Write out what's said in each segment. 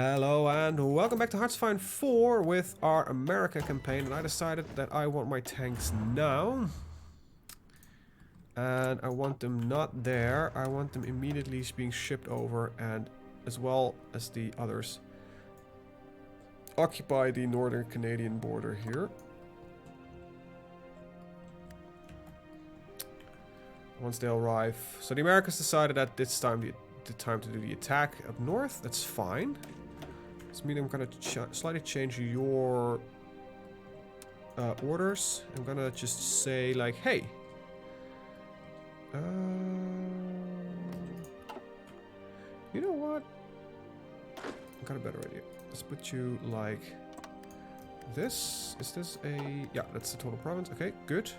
Hello and welcome back to HoI4 with our America campaign, and I decided that I want my tanks now. And I want them not there, I want them immediately being shipped over, and as well as the others occupy the northern Canadian border here. Once they arrive. So the Americans decided that it's time the time to do the attack up north. That's fine. This means I'm gonna slightly change your orders. I'm gonna just say like, hey, you know what? I got a better idea. Let's put you like this. Is this a... yeah, that's the total province. Okay, good.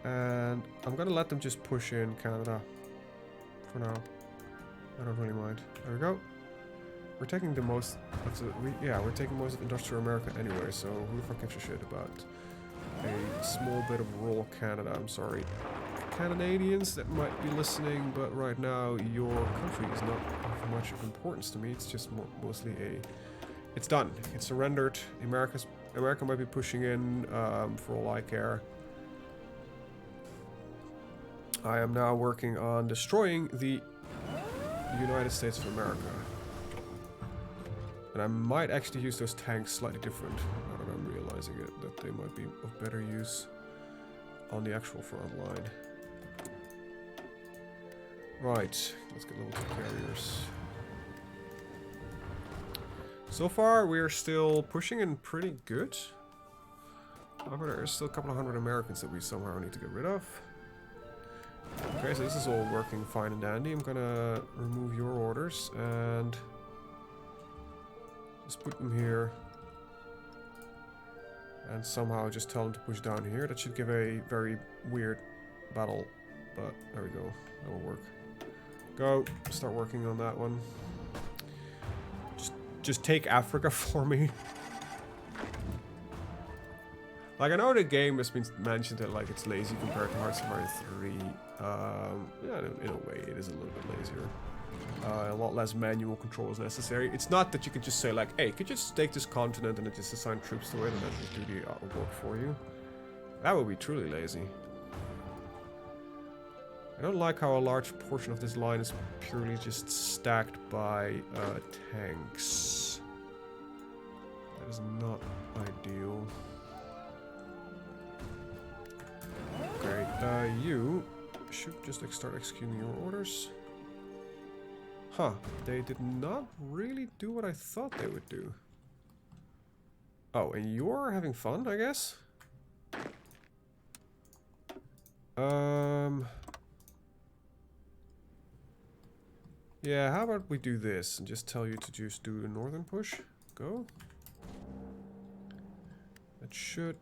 And I'm gonna let them just push in Canada for now. I don't really mind. There we go. We're taking the most of the... we're taking most of industrial America anyway, so who the fuck gives a shit about a small bit of rural Canada? I'm sorry, Canadians that might be listening, but right now your country is not of much of importance to me. It's just mostly a... it's done. It's surrendered. America might be pushing in for all I care. I am now working on destroying the United States of America. And I might actually use those tanks slightly different, now that I'm realizing it, that they might be of better use on the actual front line. Right, let's get level 2 carriers. So far, we're still pushing in pretty good. However, there's still a couple of hundred Americans that we somehow need to get rid of. Okay, so this is all working fine and dandy. I'm gonna remove your orders and just put them here. And somehow just tell them to push down here. That should give a very weird battle, but there we go. That will work. Go, start working on that one. Just take Africa for me. Like, I know the game has been mentioned that like it's lazy compared to HoI4 3. Yeah, in a way, it is a little bit lazier. A lot less manual control is necessary. It's not that you could just say like, hey, could you just take this continent and then just assign troops to it and then just do the work for you? That would be truly lazy. I don't like how a large portion of this line is purely just stacked by tanks. That is not ideal. Okay, you should just like start executing your orders. Huh, they did not really do what I thought they would do. Oh, and you're having fun, I guess? Yeah, how about we do this and just tell you to just do the northern push? Go. It should...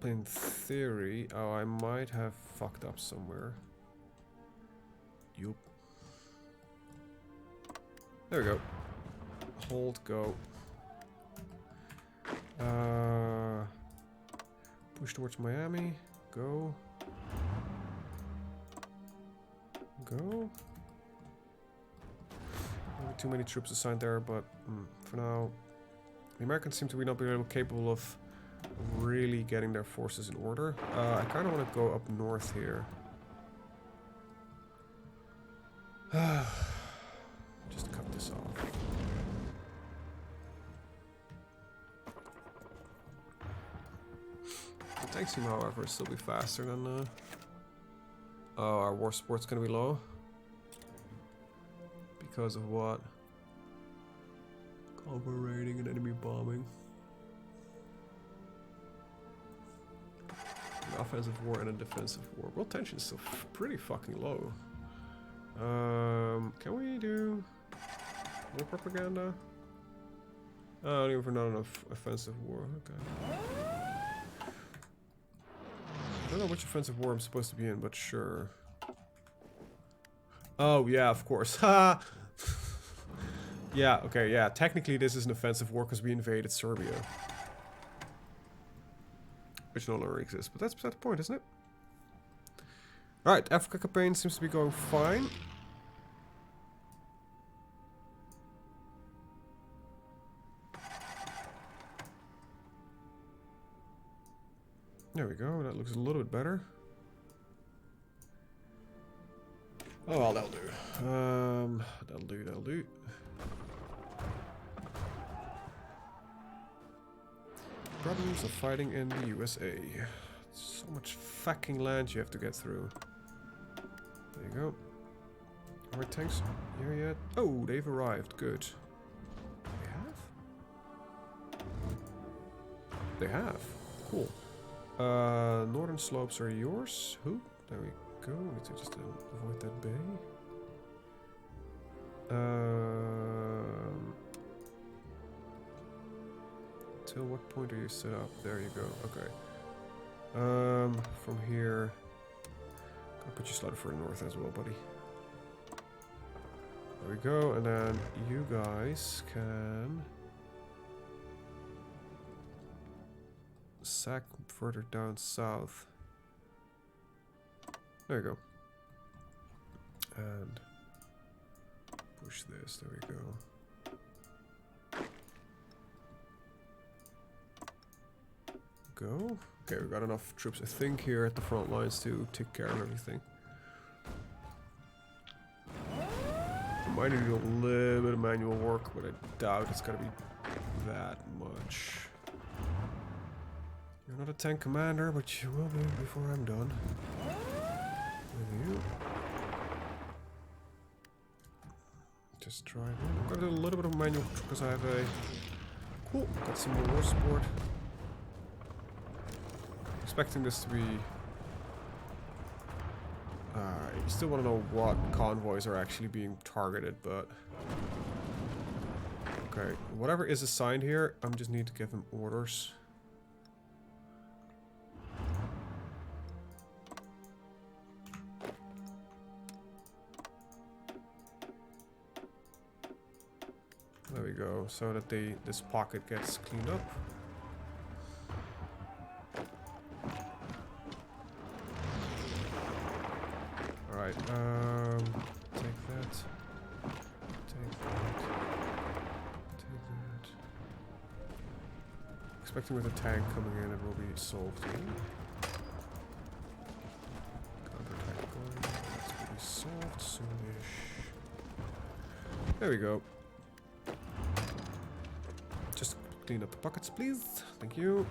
in theory... oh, I might have fucked up somewhere. Yup. There we go. Hold, go. Push towards Miami. Go. Go. Maybe too many troops assigned there, but for now, the Americans seem to be not being capable of really getting their forces in order. I kind of want to go up north here. Just cut this off. The tanks seem, however, still be faster than... oh, our war support's gonna be low. Because of what? Cover raiding and enemy bombing. An offensive war and a defensive war. World tension is still pretty fucking low. Can we do more propaganda? Oh, not even enough offensive war. Okay. I don't know which offensive war I'm supposed to be in, but sure. Oh yeah, of course. Ha. Yeah. Okay. Yeah. Technically, this is an offensive war because we invaded Serbia, which no longer exists. But that's beside the point, isn't it? All right. Africa campaign seems to be going fine. There we go, that looks a little bit better. Oh well, that'll do. That'll do. Problems of fighting in the USA. So much fucking land you have to get through. There you go. Are tanks here yet? Oh, they've arrived. Good. They have? They have. Cool. Northern slopes are yours. Who? There we go. Need to just avoid that bay. Till what point are you set up? There you go. Okay. From here, I'll put you slightly further north as well, buddy. There we go, and then you guys can sack further down south. There you go. And push this. There we go. Go. Okay, we've got enough troops, I think, here at the front lines to take care of everything. Might need to do a little bit of manual work, but I doubt it's gonna be that much. You're not a tank commander, but you will be before I'm done. With you. Just try it. I'm gonna do a little bit of manual because I have a... Cool, got some more war support. Expecting this to be... you still want to know what convoys are actually being targeted, but... Okay, whatever is assigned here, I just need to give them orders. There we go, so that this pocket gets cleaned up. Alright, take that. Take that. Take that. Expecting with a tank coming in, it will be solved here. Counterattack going. That's going to be solved soonish. There we go. Just clean up the pockets, please. Thank you.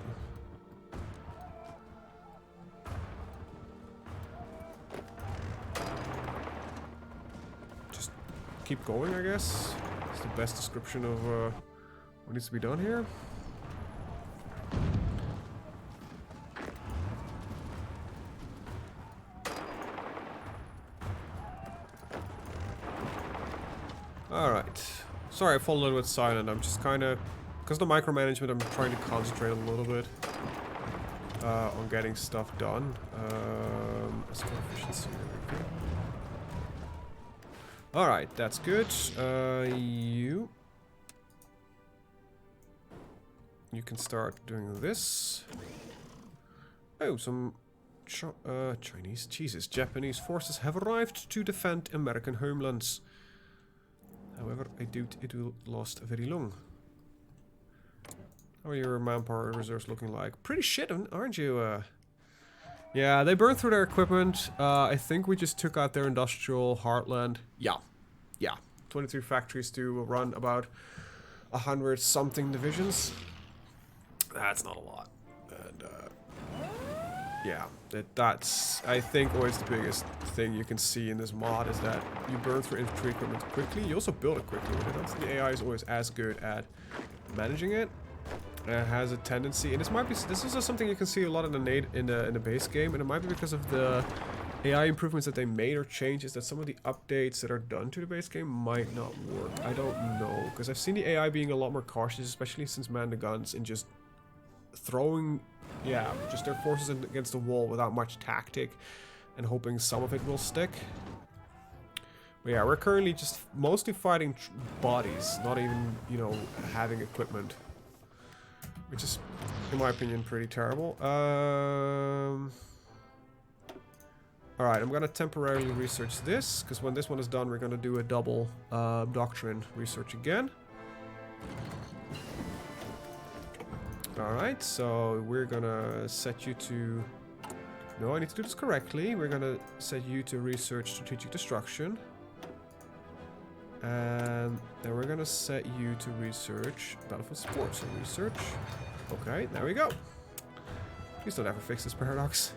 Keep going, I guess. It's the best description of what needs to be done here. Alright. Sorry, I fall a little bit silent. I'm just kind of... Because of the micromanagement, I'm trying to concentrate a little bit on getting stuff done. Let's go efficiency. There we go. Alright, that's good. You can start doing this. Oh, some Chinese, Jesus, Japanese forces have arrived to defend American homelands. However, I doubt it will last very long. How are your manpower reserves looking like? Pretty shit, aren't you? Yeah, they burned through their equipment. I think we just took out their industrial heartland. Yeah. 23 factories to run about 100 something divisions. That's not a lot. And yeah, that's I think always the biggest thing you can see in this mod is that you burn through infantry equipment quickly. You also build it quickly. I don't think the AI is always as good at managing it. It has a tendency, and this is something you can see a lot in the base game, and it might be because of the AI improvements that they made or changes, that some of the updates that are done to the base game might not work. I don't know, because I've seen the AI being a lot more cautious, especially since Man the Guns, and just throwing, yeah, just their forces against the wall without much tactic, and hoping some of it will stick. But yeah, we're currently just mostly fighting bodies, not even, you know, having equipment. Which is, in my opinion, pretty terrible. Alright, I'm gonna temporarily research this, because when this one is done, we're gonna do a double doctrine research again. Alright, so we're gonna set you to... No, I need to do this correctly. We're gonna set you to research strategic destruction. And then we're gonna set you to research battlefield support. So research. Okay, there we go. Please don't ever fix this paradox.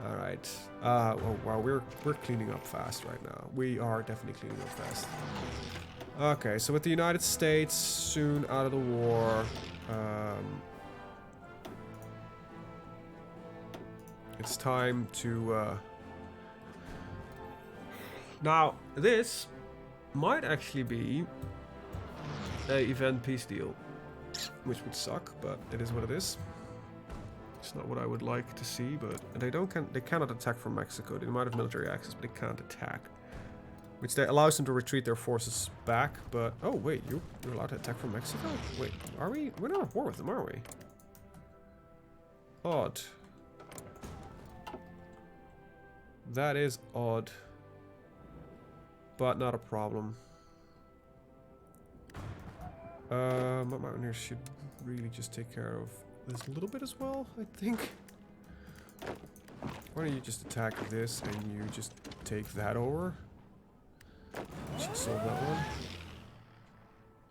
Alright. Oh wow, we're cleaning up fast right now. We are definitely cleaning up fast. Okay, so with the United States soon out of the war, it's time to now this might actually be a event peace deal, which would suck, but it is what it is. It's not what I would like to see, but they cannot attack from Mexico. They might have military access, but they can't attack. Which allows them to retreat their forces back, but... Oh, wait, you're allowed to attack from Mexico? Wait, are we? We're not at war with them, are we? Odd. That is odd. But not a problem. My mountaineers should really just take care of this a little bit as well, I think. Why don't you just attack this and you just take that over? Should solve that one.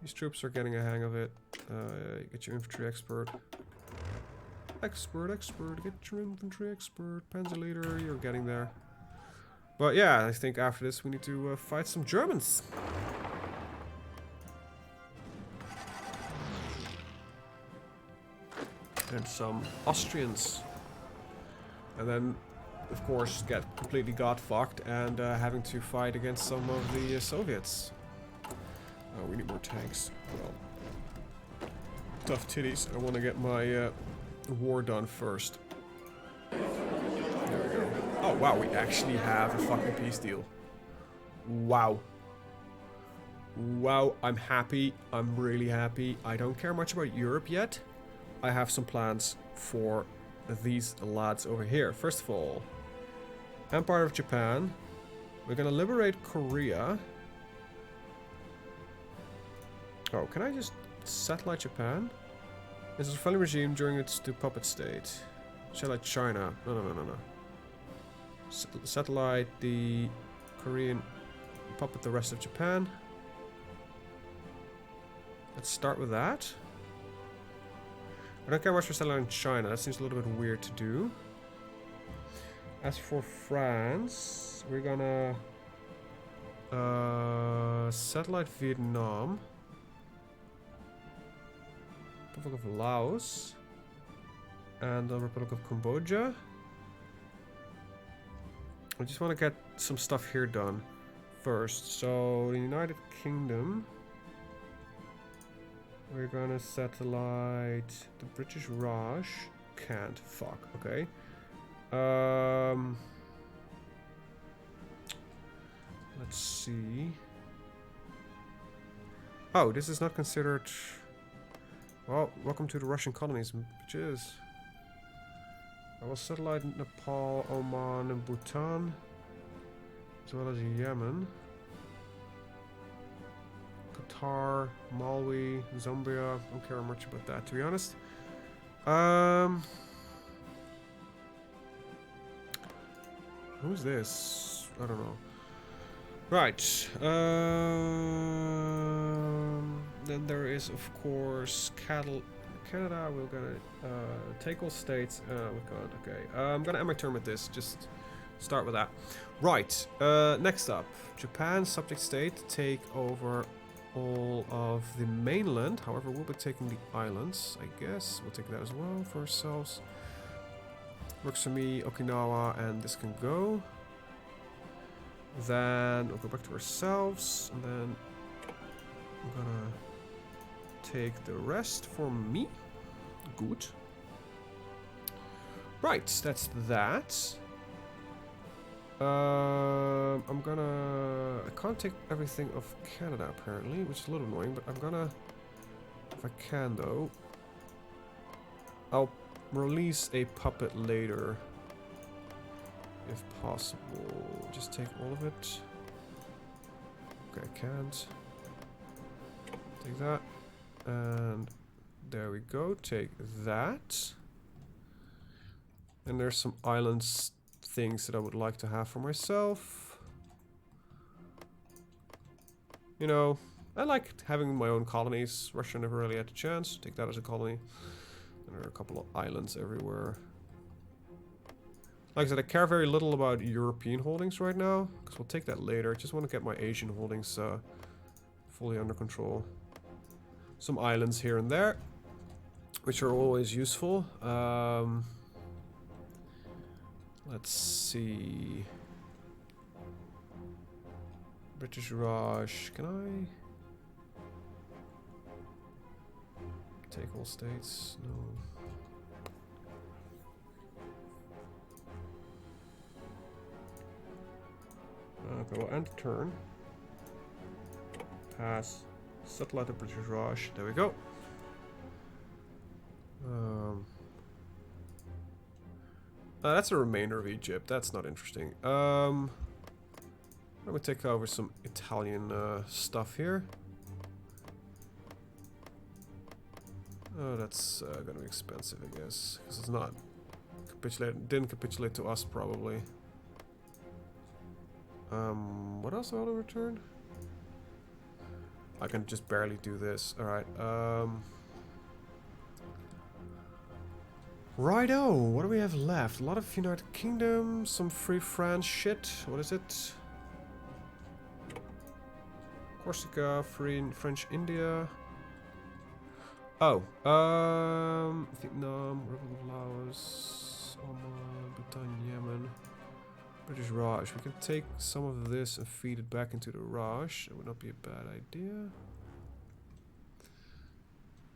These troops are getting a hang of it. Get your infantry expert. Expert. Get your infantry expert. Panzer leader, you're getting there. But yeah, I think after this we need to fight some Germans. And some Austrians. And then, of course, get completely god-fucked and having to fight against some of the Soviets. Oh, we need more tanks. Well, tough titties. I want to get my war done first. There we go. Oh, wow, we actually have a fucking peace deal. Wow. Wow, I'm happy. I'm really happy. I don't care much about Europe yet. I have some plans for these lads over here. First of all, Empire of Japan. We're gonna liberate Korea. Oh, can I just satellite Japan? This is a friendly regime during its puppet state. Satellite China. No. Satellite the Korean, puppet the rest of Japan. Let's start with that. I don't care much for satelliting China. That seems a little bit weird to do. As for France, we're gonna satellite Vietnam, Republic of Laos, and the Republic of Cambodia. I just want to get some stuff here done first. So the United Kingdom, we're gonna satellite the British Raj. Can't. Fuck. Okay. Let's see. Oh, this is not considered. Well, welcome to the Russian colonies, bitches. I will satellite Nepal, Oman, and Bhutan, as well as Yemen, Qatar, Malawi, Zambia. Don't care much about that, to be honest. Who's this? I don't know. Right. Then there is, of course, Canada. We're gonna take all states. We can't. Okay. I'm gonna end my turn with this. Just start with that. Right. Next up, Japan, subject state, take over all of the mainland. However, we'll be taking the islands. I guess we'll take that as well for ourselves. Works for me, Okinawa, and this can go. Then we'll go back to ourselves, and then I'm gonna take the rest for me. Good. Right, that's that. I'm gonna... I can't take everything of Canada, apparently, which is a little annoying, but I'm gonna... If I can, though... I'll release a puppet later, if possible. Just take all of it. Okay, I can't. Take that. And There we go. Take that. And there's some islands things that I would like to have for myself. You know, I like having my own colonies. Russia never really had a chance. Take that as a colony. And there are a couple of islands everywhere. Like I said, I care very little about European holdings right now, because we'll take that later. I just want to get my Asian holdings fully under control. Some islands here and there, which are always useful. Let's see. British Raj, can I take all states? No. Okay, we'll end turn. Pass. Satellite of British Raj. There we go. That's a remainder of Egypt. That's not interesting. I'm gonna take over some Italian stuff here. Oh, that's gonna be expensive, I guess, because it's not didn't capitulate to us probably. What else do I want to return? I can just barely do this. Alright, righto, what do we have left? A lot of United Kingdom, some Free France shit. What is it? Corsica, Free French India. Oh, Vietnam, Republic of Laos, Oman, Bhutan, Yemen. British Raj. We can take some of this and feed it back into the Raj. That would not be a bad idea.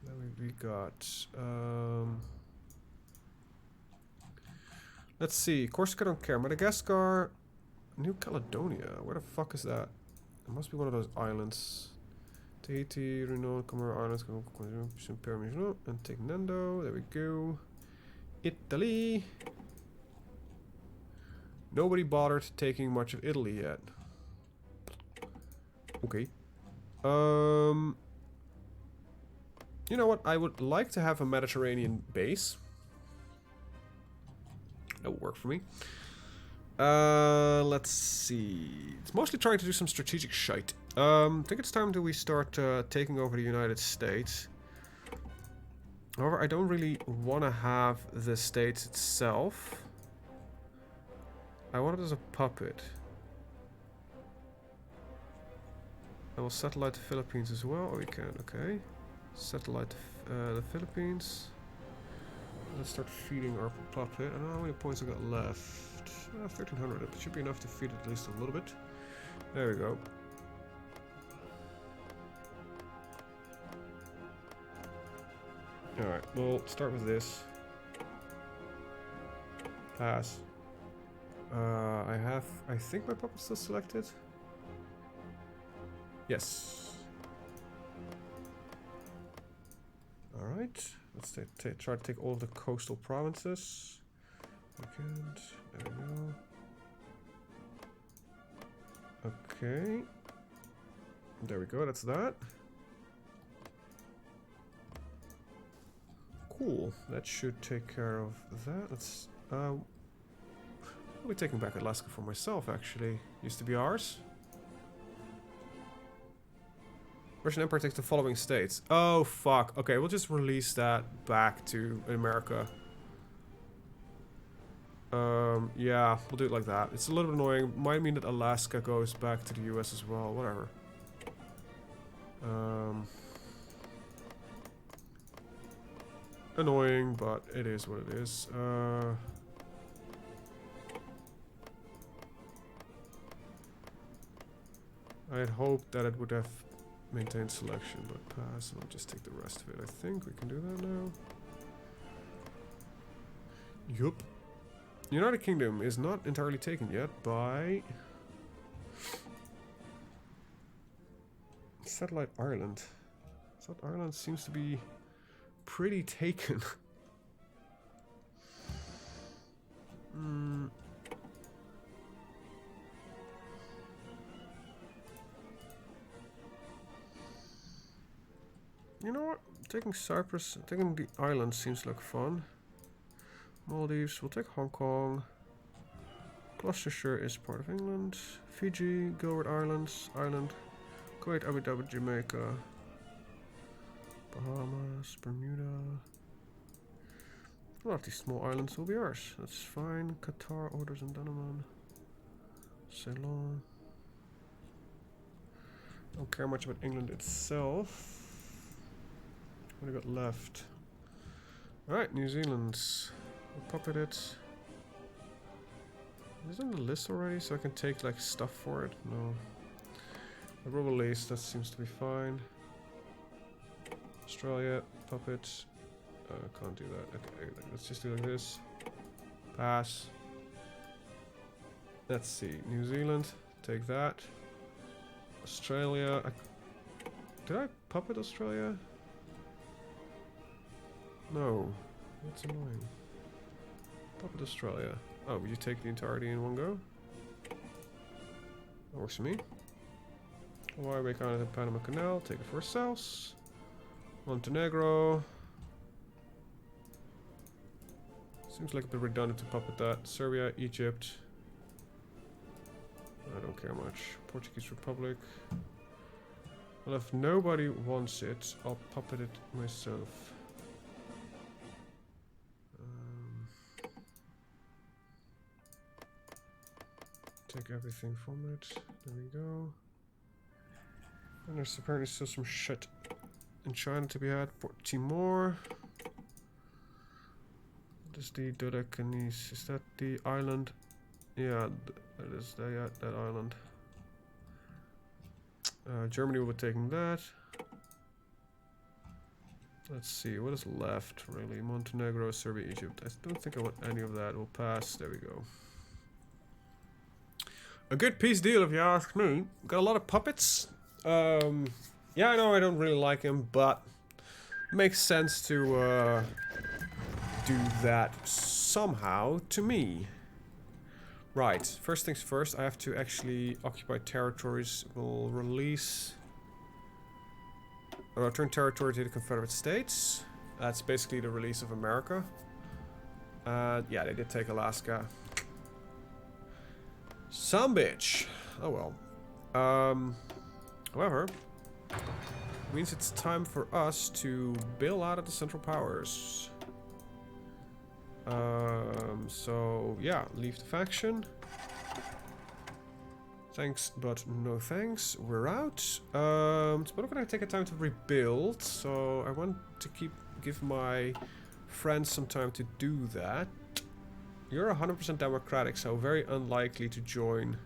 Then we got... let's see. Corsica don't care. Madagascar. New Caledonia. Where the fuck is that? It must be one of those islands. Tahiti, Renault, Comoro Islands. And take Nando. There we go. Italy. Nobody bothered taking much of Italy yet. Okay. You know what? I would like to have a Mediterranean base. That would work for me. Let's see. It's mostly trying to do some strategic shite. I think it's time that we start taking over the United States. However, I don't really want to have the States itself. I want it as a puppet. I will satellite the Philippines as well. Oh, we can. Okay. Satellite the Philippines. Let's start feeding our puppet. I don't know how many points I got left. 1300. It should be enough to feed it at least a little bit. There we go. Alright, we'll start with this. Pass. I think my puppet's still selected. Yes. Alright, let's try to take all of the coastal provinces. We can't. There we go. Okay. There we go, that's that. Cool, that should take care of that. Let's, I'll be taking back Alaska for myself, actually. Used to be ours. Russian Empire takes the following states. Oh, fuck. Okay, we'll just release that back to America. Yeah, we'll do it like that. It's a little bit annoying. Might mean that Alaska goes back to the US as well. Whatever. Annoying, but it is what it is. I had hoped that it would have maintained selection, but pass, and I'll just take the rest of it. I think we can do that now. Yup. United Kingdom is not entirely taken yet by Satellite Ireland. South Ireland seems to be pretty taken. You know what? Taking Cyprus, taking the island seems like fun. Maldives, we'll take Hong Kong. Gloucestershire is part of England. Fiji, Gilbert Islands, Ireland. Kuwait, Abu Dhabi, Jamaica. Bahamas, Bermuda. A lot of these small islands will be ours. That's fine. Qatar, Orders and Andaman. Ceylon. Don't care much about England itself. What do we got left? Alright, New Zealand. We'll puppet it. Is it on the list already so I can take like stuff for it? No. The rubber lace, that seems to be fine. Australia, puppet. Can't do that. Okay, let's just do like this. Pass. Let's see. New Zealand, take that. Australia. Did I puppet Australia? No. That's annoying. Puppet Australia. Oh, you take the entirety in one go? That works for me. Hawaii, make out of the Panama Canal. Take it for ourselves. Montenegro. Seems like a bit redundant to puppet that. Serbia, Egypt. I don't care much. Portuguese Republic. Well, if nobody wants it, I'll puppet it myself. Take everything from it. There we go. And there's apparently still some shit in China to be had. Port Timor. What is the Dodecanese? Is that the island? Yeah, that is that island. Germany will be taking that. Let's see, what is left really? Montenegro, Serbia, Egypt. I don't think I want any of that. We'll pass. There we go. A good peace deal if you ask me. Got a lot of puppets. Yeah, I know I don't really like him, but makes sense to do that somehow to me. Right, first things first, I have to actually occupy territories. We'll release or return territory to the Confederate States. That's basically the release of America. Yeah, they did take Alaska. Some bitch. Oh well. However, means it's time for us to bail out of the Central Powers. So yeah, leave the faction. Thanks, but no thanks. We're out. But I'm gonna take a time to rebuild. So I want to give my friends some time to do that. You're 100% democratic, so very unlikely to join.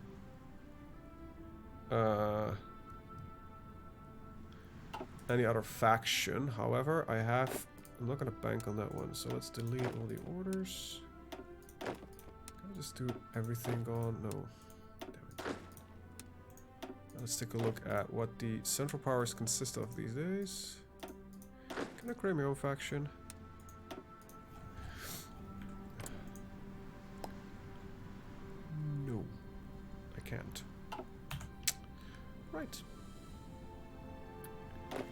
Any other faction. However, I'm not gonna bank on that one, so let's delete all the orders. Can I just do everything gone? No. Damn it. Let's take a look at what the Central Powers consist of these days. Can I create my own faction? No. I can't. Right.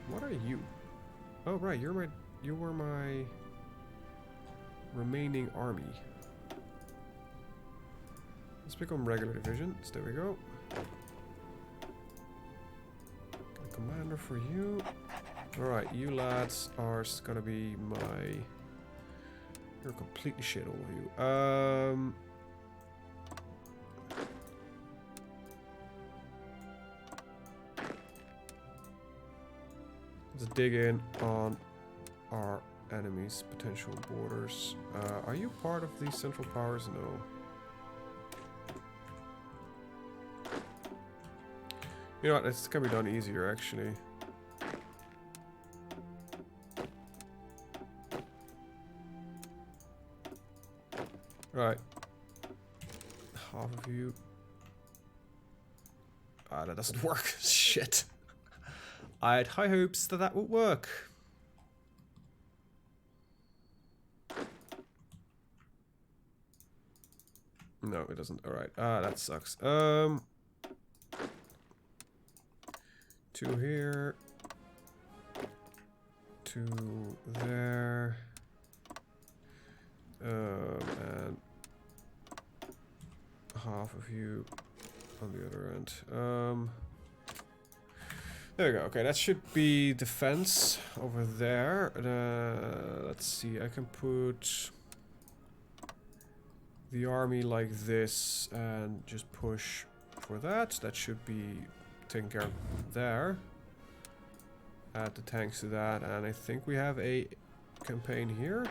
What are you? Oh right, you were my remaining army. Let's become regular division. So there we go. Got a commander for you. Alright, you lads are gonna be my... You're completely shit, all of you. Let's dig in on our enemies' potential borders. Are you part of these Central Powers? No. You know what? This can be done easier, actually. Right. Half of you. Ah, that doesn't work. Shit. I had high hopes that that would work. No, it doesn't. Alright. Ah, that sucks. 2 here. to there. And half of you on the other end. There we go. Okay, that should be defense over there. Let's see. I can put the army like this and just push for that. That should be taken care of there. Add the tanks to that, and I think we have a campaign here.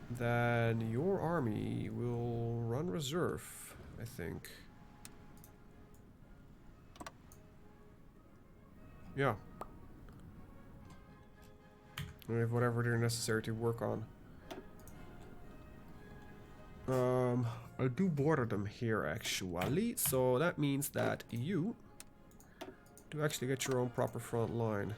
Then your army will run reserve, I think. Yeah. We have whatever they're necessary to work on. I do border them here actually, so that means that you do actually get your own proper front line.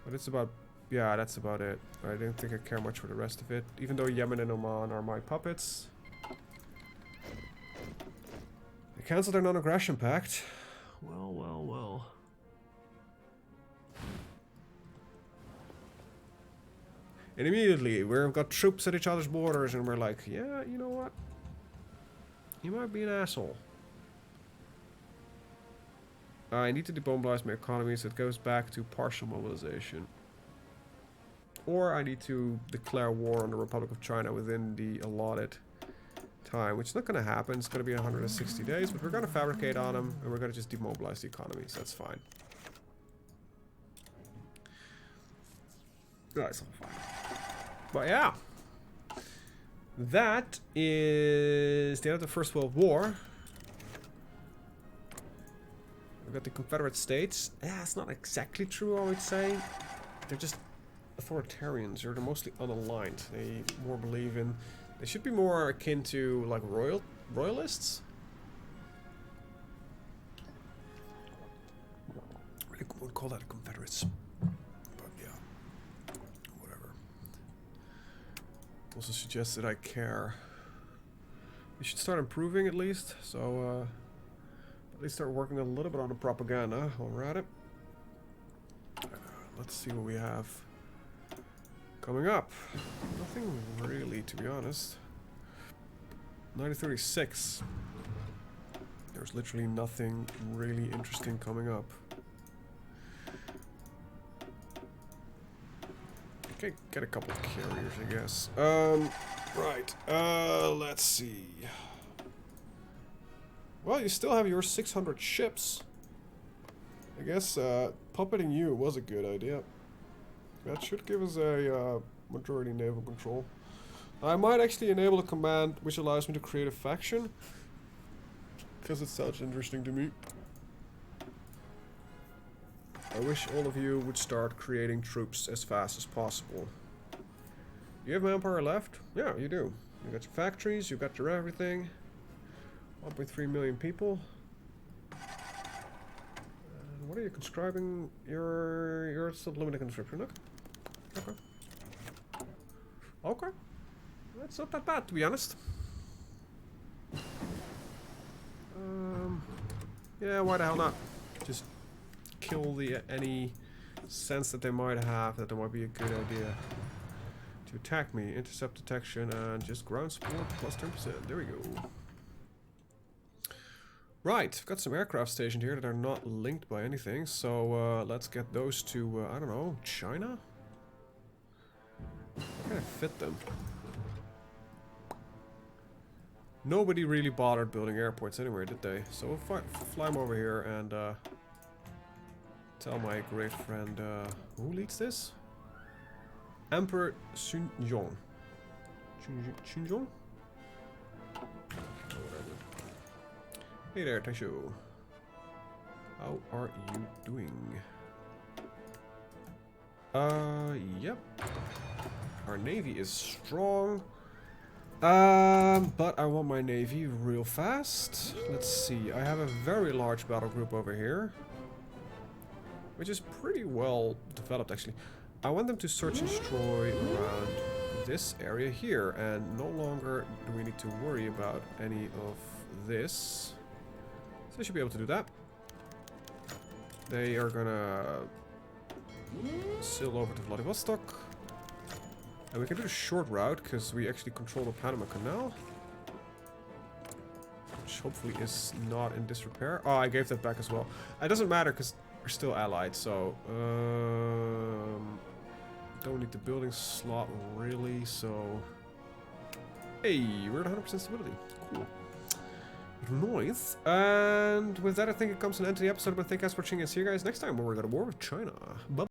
But it's about, yeah, that's about it. I don't think I care much for the rest of it, even though Yemen and Oman are my puppets. They cancelled their non-aggression pact. Well, well, well. And immediately, we've got troops at each other's borders, and we're like, yeah, you know what? You might be an asshole. I need to demobilize my economy, so it goes back to partial mobilization. Or I need to declare war on the Republic of China within the allotted time, which is not going to happen. It's going to be 160 days, but we're going to fabricate on them, and we're going to just demobilize the economy, so that's fine. That's all fine. But yeah, that is the end of the First World War. We've got the Confederate States. Yeah, it's not exactly true, I would say. They're just authoritarians, or they're mostly unaligned. They more believe in... They should be more akin to, like, royalists. I wouldn't call that a Confederates. But yeah, whatever. Also suggests that I care. We should start improving at least, so at least start working a little bit on the propaganda. While we're at it. Let's see what we have coming up. Nothing really, to be honest. 1936. There's literally nothing really interesting coming up. Okay, get a couple of carriers, I guess. Right. Let's see. Well, you still have your 600 ships. I guess puppeting you was a good idea. That should give us a majority naval control. I might actually enable a command which allows me to create a faction, because it sounds interesting to me. I wish all of you would start creating troops as fast as possible. You have manpower left? Yeah, you do. You got your factories, you got your everything. 1.3 million people. What are you conscribing? You're still limited conscription, look. Okay. Okay. That's not that bad, to be honest. Yeah, why the hell not? Just kill any sense that they might have that there might be a good idea to attack me. Intercept detection and just ground support plus 10%. There we go. Right, I've got some aircraft stationed here that are not linked by anything, so let's get those to, I don't know, China? How can I fit them? Nobody really bothered building airports anywhere, did they? So we'll fly them over here and tell my great friend, who leads this? Emperor Sunjong. Sunjong? Hey there, Taisho. How are you doing? Yep. Our navy is strong. But I want my navy real fast. Let's see. I have a very large battle group over here, which is pretty well developed, actually. I want them to search and destroy around this area here, and no longer do we need to worry about any of this. So they should be able to do that. They are gonna Sail over to Vladivostok. And we can do the short route, because we actually control the Panama Canal. Which hopefully is not in disrepair. Oh, I gave that back as well. It doesn't matter, because we're still allied, so... don't need the building slot, really, so... Hey, we're at 100% stability. Cool. Nice. And with that, I think it comes to an end to the episode, but thank you guys for watching, and see you guys next time when we're going to war with China. Bye.